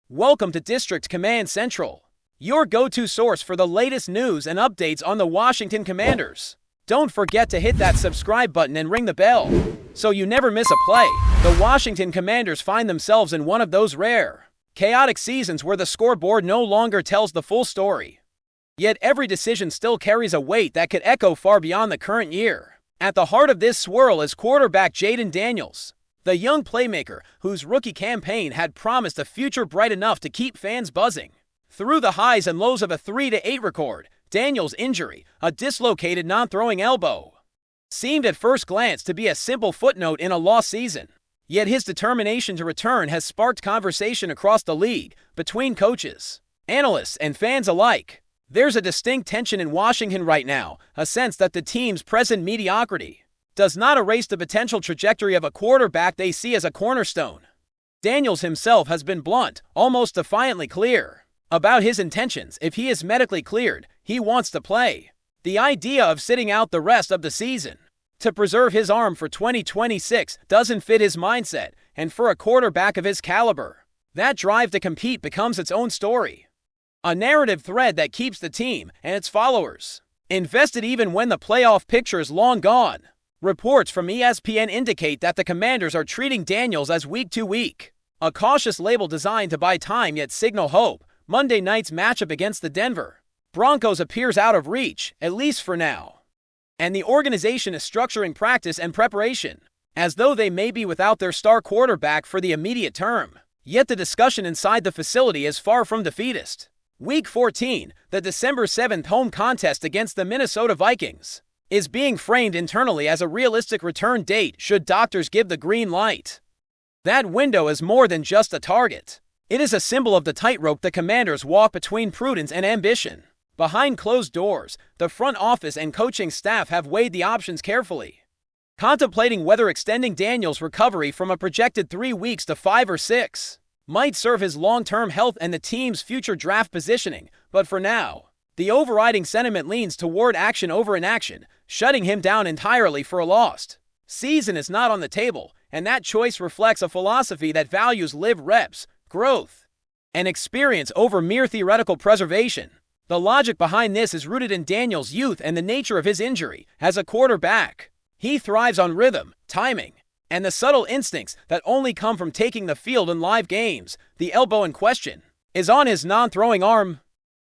Welcome to District Command Central, your go-to source for the latest news and updates on the Washington Commanders. Don't forget to hit that subscribe button and ring the bell, so you never miss a play. The Washington Commanders find themselves in one of those rare, chaotic seasons where the scoreboard no longer tells the full story. Yet every decision still carries a weight that could echo far beyond the current year. At the heart of this swirl is quarterback Jayden Daniels, the young playmaker whose rookie campaign had promised a future bright enough to keep fans buzzing. Through the highs and lows of a 3-8 record, Daniels' injury, a dislocated non-throwing elbow, seemed at first glance to be a simple footnote in a lost season. Yet his determination to return has sparked conversation across the league between coaches, analysts, and fans alike. There's a distinct tension in Washington right now, a sense that the team's present mediocrity does not erase the potential trajectory of a quarterback they see as a cornerstone. Daniels himself has been blunt, almost defiantly clear about his intentions. If he is medically cleared, he wants to play. The idea of sitting out the rest of the season to preserve his arm for 2026 doesn't fit his mindset, and for a quarterback of his caliber, that drive to compete becomes its own story. A narrative thread that keeps the team and its followers invested even when the playoff picture is long gone. Reports from ESPN indicate that the Commanders are treating Daniels as week to week, a cautious label designed to buy time yet signal hope. Monday night's matchup against the Denver Broncos appears out of reach, at least for now, and the organization is structuring practice and preparation as though they may be without their star quarterback for the immediate term. Yet the discussion inside the facility is far from defeatist. Week 14, the December 7th home contest against the Minnesota Vikings, is being framed internally as a realistic return date should doctors give the green light. That window is more than just a target. It is a symbol of the tightrope the Commanders walk between prudence and ambition. Behind closed doors, the front office and coaching staff have weighed the options carefully, contemplating whether extending Daniels' recovery from a projected 3 weeks to 5 or 6 might serve his long-term health and the team's future draft positioning. But for now, the overriding sentiment leans toward action over inaction, shutting him down entirely for a lost season is not on the table, and that choice reflects a philosophy that values live reps, growth, and experience over mere theoretical preservation. The logic behind this is rooted in Daniels' youth and the nature of his injury. As a quarterback, he thrives on rhythm, timing, and the subtle instincts that only come from taking the field in live games. The elbow in question is on his non-throwing arm,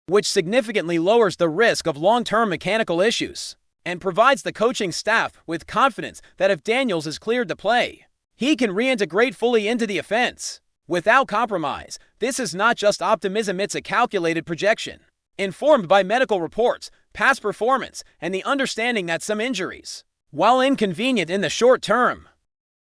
which significantly lowers the risk of long-term mechanical issues and provides the coaching staff with confidence that if Daniels is cleared to play, he can reintegrate fully into the offense without compromise. This is not just optimism, it's a calculated projection, informed by medical reports, past performance, and the understanding that some injuries, while inconvenient in the short term,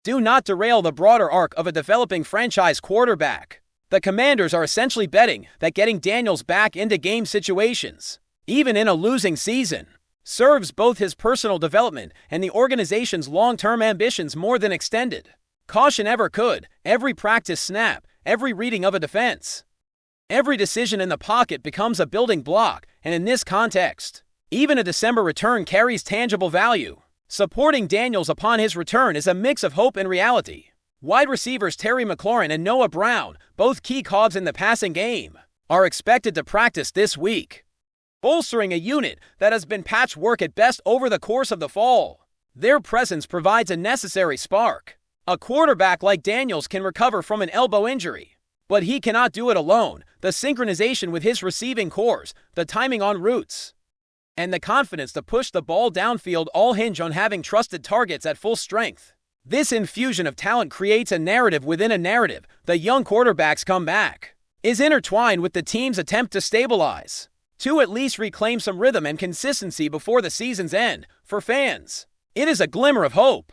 do not derail the broader arc of a developing franchise quarterback. The Commanders are essentially betting that getting Daniels back into game situations, even in a losing season, serves both his personal development and the organization's long-term ambitions more than extended caution ever could. Every practice snap, every reading of a defense, every decision in the pocket becomes a building block, and in this context, even a December return carries tangible value. Supporting Daniels upon his return is a mix of hope and reality. Wide receivers Terry McLaurin and Noah Brown, both key cogs in the passing game, are expected to practice this week, bolstering a unit that has been patchwork at best over the course of the fall. Their presence provides a necessary spark. A quarterback like Daniels can recover from an elbow injury, but he cannot do it alone. The synchronization with his receiving cores, the timing on routes, and the confidence to push the ball downfield all hinge on having trusted targets at full strength. This infusion of talent creates a narrative within a narrative. The young quarterback's comeback is intertwined with the team's attempt to stabilize, to at least reclaim some rhythm and consistency before the season's end. For fans, it is a glimmer of hope,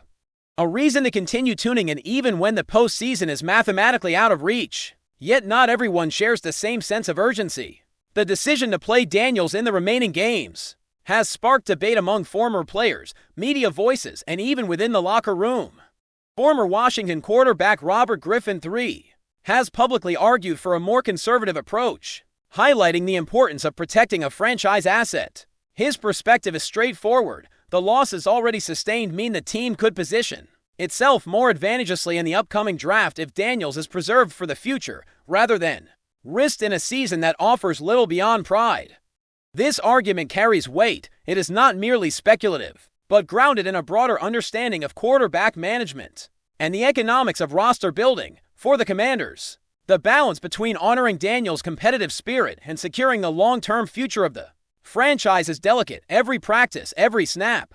a reason to continue tuning in even when the postseason is mathematically out of reach. Yet not everyone shares the same sense of urgency. The decision to play Daniels in the remaining games has sparked debate among former players, media voices, and even within the locker room. Former Washington quarterback Robert Griffin III has publicly argued for a more conservative approach, highlighting the importance of protecting a franchise asset. His perspective is straightforward. The losses already sustained mean the team could position itself more advantageously in the upcoming draft if Daniels is preserved for the future, rather than risked in a season that offers little beyond pride. This argument carries weight. It is not merely speculative, but grounded in a broader understanding of quarterback management and the economics of roster building for the Commanders. The balance between honoring Daniels' competitive spirit and securing the long-term future of the franchise is delicate. Every practice, every snap,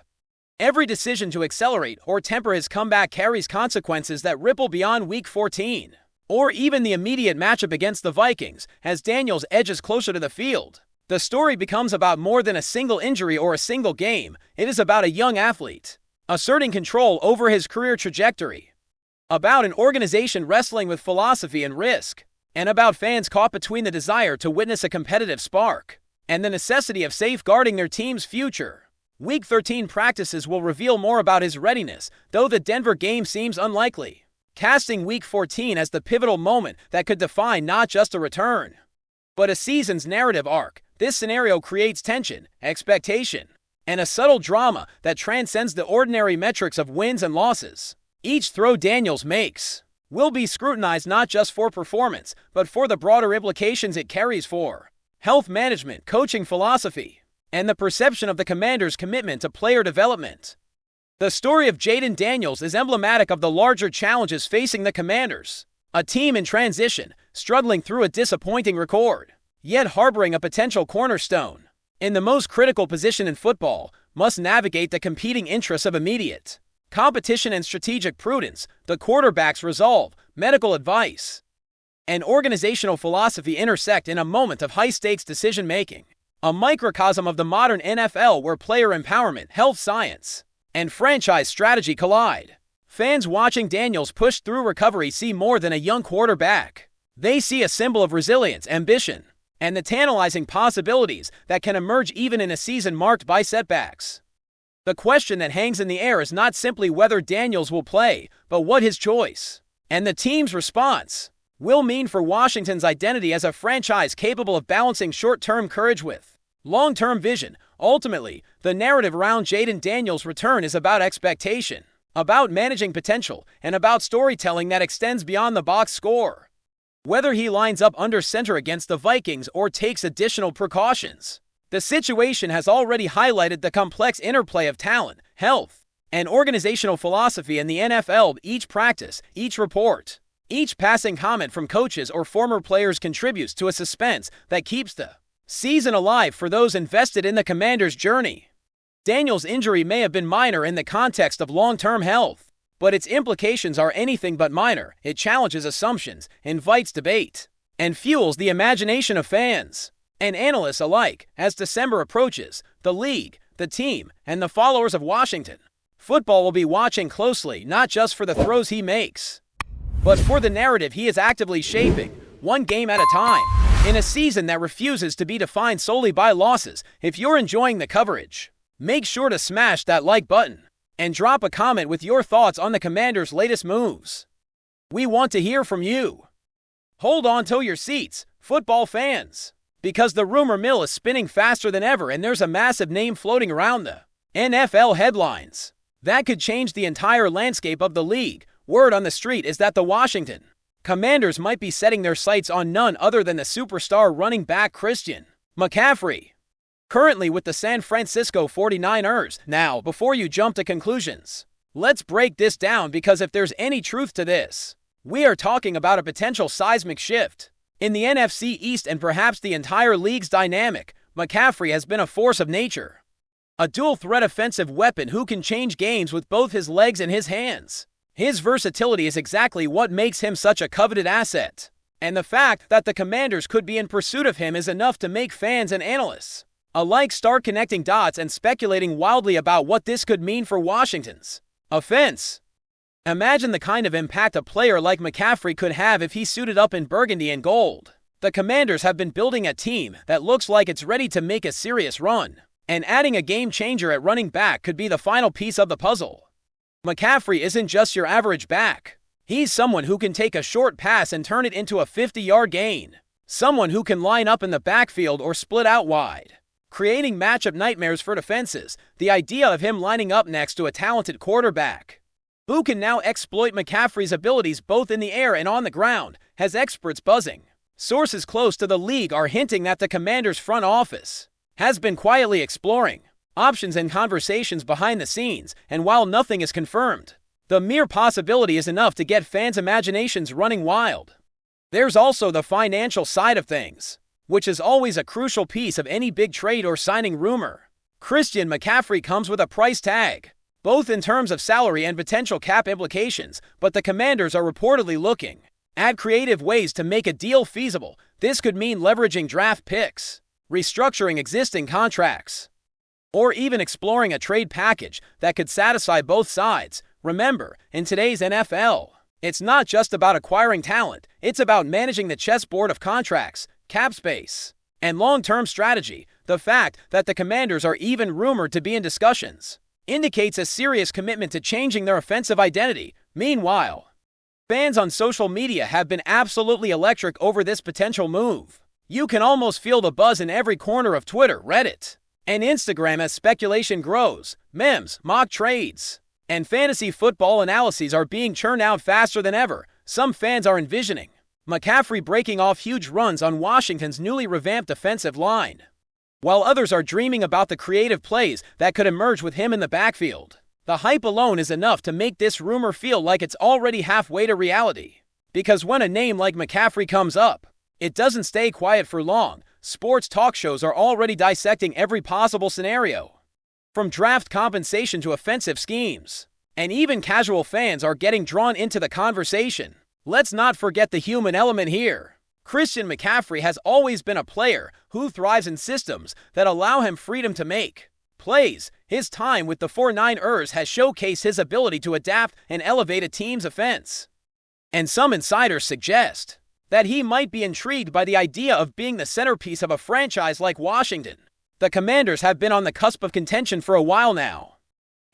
every decision to accelerate or temper his comeback carries consequences that ripple beyond Week 14, or even the immediate matchup against the Vikings as Daniels edges closer to the field. The story becomes about more than a single injury or a single game. It is about a young athlete asserting control over his career trajectory, about an organization wrestling with philosophy and risk, and about fans caught between the desire to witness a competitive spark and the necessity of safeguarding their team's future. Week 13 practices will reveal more about his readiness, though the Denver game seems unlikely, casting Week 14 as the pivotal moment that could define not just a return, but a season's narrative arc. This scenario creates tension, expectation, and a subtle drama that transcends the ordinary metrics of wins and losses. Each throw Daniels makes will be scrutinized not just for performance, but for the broader implications it carries for health management, coaching philosophy, and the perception of the Commanders' commitment to player development. The story of Jayden Daniels is emblematic of the larger challenges facing the Commanders, a team in transition, struggling through a disappointing record, yet harboring a potential cornerstone in the most critical position in football, must navigate the competing interests of immediate competition and strategic prudence, the quarterback's resolve, medical advice, and organizational philosophy intersect in a moment of high-stakes decision-making, a microcosm of the modern NFL where player empowerment, health science, and franchise strategy collide. Fans watching Daniels push through recovery see more than a young quarterback. They see a symbol of resilience, ambition, and the tantalizing possibilities that can emerge even in a season marked by setbacks. The question that hangs in the air is not simply whether Daniels will play, but what his choice and the team's response will mean for Washington's identity as a franchise capable of balancing short-term courage with long-term vision. Ultimately, the narrative around Jayden Daniels' return is about expectation, about managing potential, and about storytelling that extends beyond the box score. Whether he lines up under center against the Vikings or takes additional precautions, the situation has already highlighted the complex interplay of talent, health, and organizational philosophy in the NFL. Each practice, each report, each passing comment from coaches or former players contributes to a suspense that keeps the season alive for those invested in the Commanders' journey. Daniels' injury may have been minor in the context of long-term health, but its implications are anything but minor. It challenges assumptions, invites debate, and fuels the imagination of fans and analysts alike. As December approaches, the league, the team, and the followers of Washington football will be watching closely, not just for the throws he makes, but for the narrative he is actively shaping, one game at a time, in a season that refuses to be defined solely by losses. If you're enjoying the coverage, make sure to smash that like button and drop a comment with your thoughts on the Commanders' latest moves. We want to hear from you. Hold on to your seats, football fans, because the rumor mill is spinning faster than ever and there's a massive name floating around the NFL headlines that could change the entire landscape of the league. Word on the street is that the Washington Commanders might be setting their sights on none other than the superstar running back Christian McCaffrey, currently with the San Francisco 49ers. Now, before you jump to conclusions, let's break this down, because if there's any truth to this, we are talking about a potential seismic shift in the NFC East and perhaps the entire league's dynamic. McCaffrey has been a force of nature, a dual-threat offensive weapon who can change games with both his legs and his hands. His versatility is exactly what makes him such a coveted asset, and the fact that the Commanders could be in pursuit of him is enough to make fans and analysts alike start connecting dots and speculating wildly about what this could mean for Washington's offense. Imagine the kind of impact a player like McCaffrey could have if he suited up in burgundy and gold. The Commanders have been building a team that looks like it's ready to make a serious run, and adding a game-changer at running back could be the final piece of the puzzle. McCaffrey isn't just your average back. He's someone who can take a short pass and turn it into a 50-yard gain, someone who can line up in the backfield or split out wide, creating matchup nightmares for defenses. The idea of him lining up next to a talented quarterback who can now exploit McCaffrey's abilities both in the air and on the ground has experts buzzing. Sources close to the league are hinting that the Commanders' front office has been quietly exploring options and conversations behind the scenes, and while nothing is confirmed, the mere possibility is enough to get fans' imaginations running wild. There's also the financial side of things, which is always a crucial piece of any big trade or signing rumor. Christian McCaffrey comes with a price tag, both in terms of salary and potential cap implications, but the Commanders are reportedly looking at creative ways to make a deal feasible. This could mean leveraging draft picks, restructuring existing contracts, or even exploring a trade package that could satisfy both sides. Remember, in today's NFL, it's not just about acquiring talent, it's about managing the chessboard of contracts, cap space, and long-term strategy. The fact that the Commanders are even rumored to be in discussions indicates a serious commitment to changing their offensive identity. Meanwhile, fans on social media have been absolutely electric over this potential move. You can almost feel the buzz in every corner of Twitter, Reddit, and Instagram as speculation grows. Memes, mock trades, and fantasy football analyses are being churned out faster than ever. Some fans are envisioning McCaffrey breaking off huge runs on Washington's newly revamped defensive line, while others are dreaming about the creative plays that could emerge with him in the backfield. The hype alone is enough to make this rumor feel like it's already halfway to reality. Because when a name like McCaffrey comes up, it doesn't stay quiet for long. Sports talk shows are already dissecting every possible scenario, from draft compensation to offensive schemes, and even casual fans are getting drawn into the conversation. Let's not forget the human element here. Christian McCaffrey has always been a player who thrives in systems that allow him freedom to make plays. His time with the 49ers has showcased his ability to adapt and elevate a team's offense. And some insiders suggest that he might be intrigued by the idea of being the centerpiece of a franchise like Washington. The Commanders have been on the cusp of contention for a while now,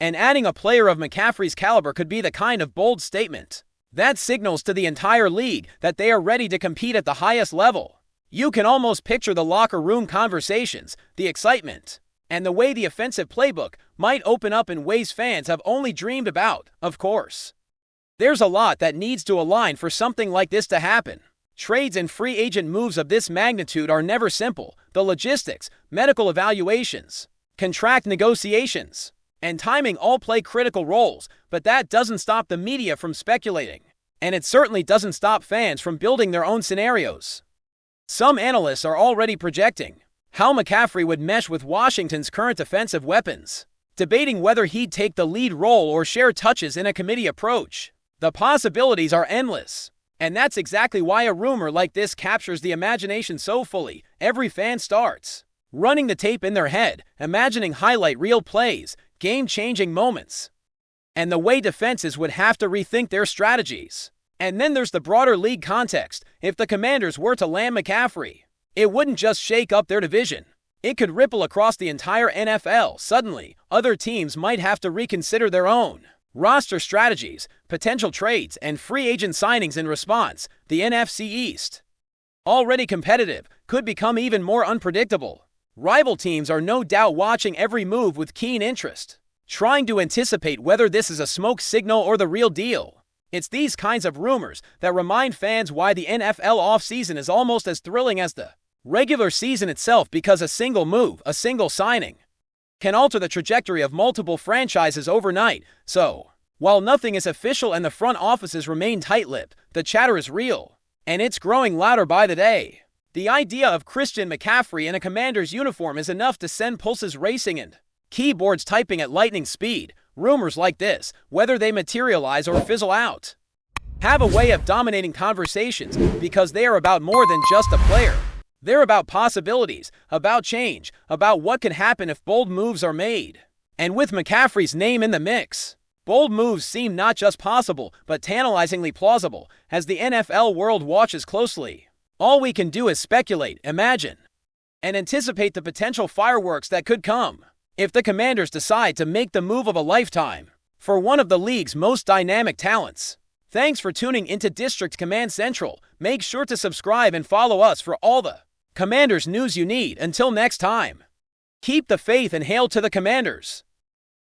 and adding a player of McCaffrey's caliber could be the kind of bold statement that signals to the entire league that they are ready to compete at the highest level. You can almost picture the locker room conversations, the excitement, and the way the offensive playbook might open up in ways fans have only dreamed about. Of course, there's a lot that needs to align for something like this to happen. Trades and free agent moves of this magnitude are never simple. The logistics, medical evaluations, contract negotiations, and timing all play critical roles, but that doesn't stop the media from speculating. And it certainly doesn't stop fans from building their own scenarios. Some analysts are already projecting how McCaffrey would mesh with Washington's current offensive weapons, debating whether he'd take the lead role or share touches in a committee approach. The possibilities are endless. And that's exactly why a rumor like this captures the imagination so fully. Every fan starts running the tape in their head, imagining highlight reel plays, game-changing moments, and the way defenses would have to rethink their strategies. And then there's the broader league context. If the Commanders were to land McCaffrey, it wouldn't just shake up their division. It could ripple across the entire NFL. Suddenly, other teams might have to reconsider their own roster strategies, potential trades, and free agent signings in response. The NFC East, already competitive, could become even more unpredictable. Rival teams are no doubt watching every move with keen interest, trying to anticipate whether this is a smoke signal or the real deal. It's these kinds of rumors that remind fans why the NFL offseason is almost as thrilling as the regular season itself, because a single move, a single signing, can alter the trajectory of multiple franchises overnight. So, while nothing is official and the front offices remain tight-lipped, the chatter is real, and it's growing louder by the day. The idea of Christian McCaffrey in a Commander's uniform is enough to send pulses racing and keyboards typing at lightning speed. Rumors like this, whether they materialize or fizzle out, have a way of dominating conversations because they are about more than just a player. They're about possibilities, about change, about what can happen if bold moves are made. And with McCaffrey's name in the mix, bold moves seem not just possible, but tantalizingly plausible. As the NFL world watches closely, all we can do is speculate, imagine, and anticipate the potential fireworks that could come if the Commanders decide to make the move of a lifetime for one of the league's most dynamic talents. Thanks for tuning into District Command Central. Make sure to subscribe and follow us for all the Commanders news you need. Until next time, keep the faith and hail to the Commanders.